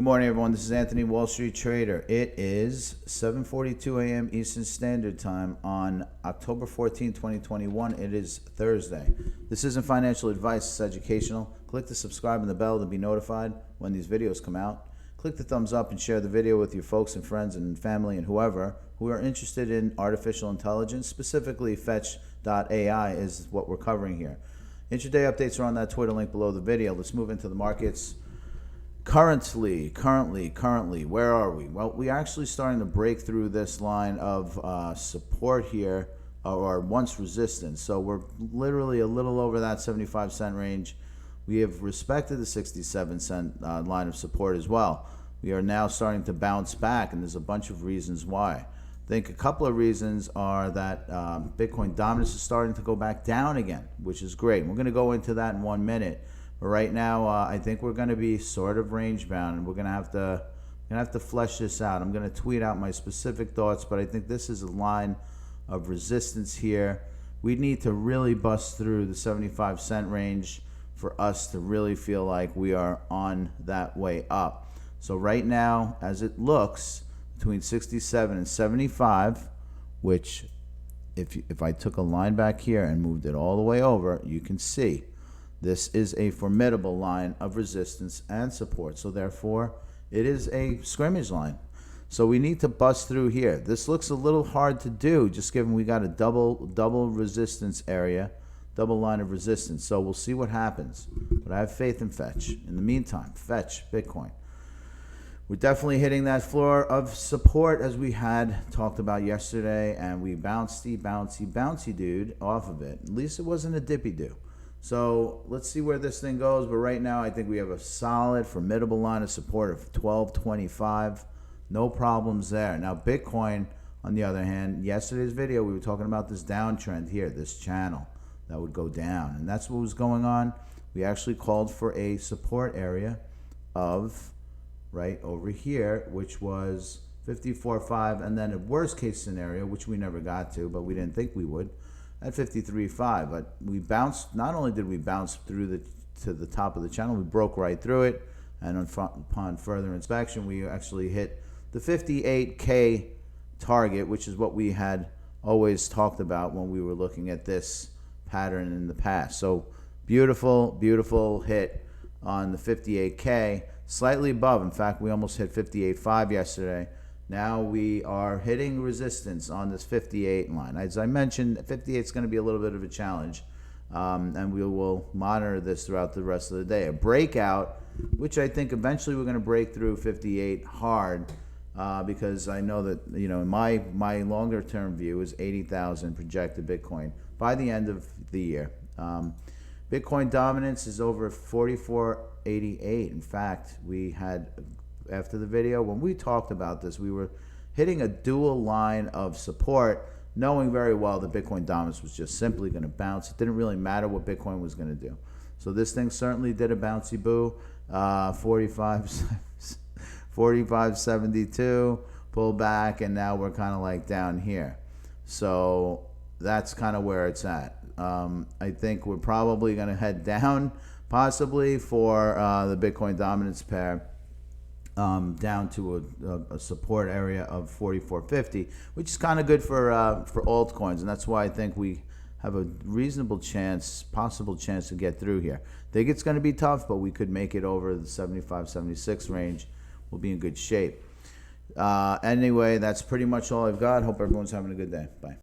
morning, everyone. This is Anthony, Wall Street Trader. It is 7:42 a.m. Eastern Standard Time on October 14, 2021. It is Thursday. This isn't financial advice. It's educational. Click the subscribe and the bell to be notified when these videos come out. Click the thumbs up and share the video with your folks and friends and family and whoever who are interested in artificial intelligence. Specifically, Fetch.AI is what we're covering here. Intraday updates are on that Twitter link below the video. Let's move into the markets. Currently, where are we? Well, we're actually starting to break through this line of support here, or once resistance. So we're literally a little over that 75-cent range. We have respected the 67-cent line of support as well. We are now starting to bounce back, and there's a bunch of reasons why. I think a couple of reasons are that Bitcoin dominance is starting to go back down again, which is great. We're going to go into that in 1 minute. But right now, I think we're going to be sort of range bound, and we're going to have to flesh this out. I'm going to tweet out my specific thoughts, but I think this is a line of resistance here. We need to really bust through the 75-cent range for us to really feel like we are on that way up. So right now, as it looks, between 67 and 75, which if I took a line back here and moved it all the way over, you can see this is a formidable line of resistance and support. So therefore, it is a scrimmage line. So we need to bust through here. This looks a little hard to do, just given we got a double resistance area, double line of resistance. So we'll see what happens. But I have faith in Fetch. In the meantime, Fetch, Bitcoin. We're definitely hitting that floor of support as we had talked about yesterday, and we bouncy, dude, off of it. At least it wasn't a dippy do. So let's see where this thing goes. But right now, I think we have a solid, formidable line of support of 1225. No problems there. Now, Bitcoin, on the other hand, yesterday's video, we were talking about this downtrend here, this channel that would go down. And that's what was going on. We actually called for a support area of right over here, which was 54.5. And then a worst case scenario, which we never got to, but we didn't think we would, at 53.5, but we bounced. Not only did we bounce through to the top of the channel, we broke right through it, and upon further inspection, we actually hit the 58K target, which is what we had always talked about when we were looking at this pattern in the past. So beautiful hit on the 58K, slightly above. In fact, we almost hit 58.5 yesterday. Now we are hitting resistance on this 58 line. As I mentioned, 58 is going to be a little bit of a challenge, and we will monitor this throughout the rest of the day. A breakout, which I think eventually we're going to break through 58 hard, because I know that, you know, my longer term view is 80,000 projected Bitcoin by the end of the year. Bitcoin dominance is over 44.88. In fact, we had, after the video, when we talked about this, we were hitting a dual line of support, knowing very well that Bitcoin dominance was just simply going to bounce. It didn't really matter what Bitcoin was going to do. So this thing certainly did a bouncy boo. 45.72, pull back, and now we're kind of like down here. So that's kind of where it's at. I think we're probably going to head down, possibly, for the Bitcoin dominance pair. Down to a support area of 44.50, which is kind of good for altcoins, and that's why I think we have a reasonable chance, possible chance to get through here. I think it's going to be tough, but we could make it over the 75, 76 range. We'll be in good shape. Anyway, that's pretty much all I've got. Hope everyone's having a good day. Bye.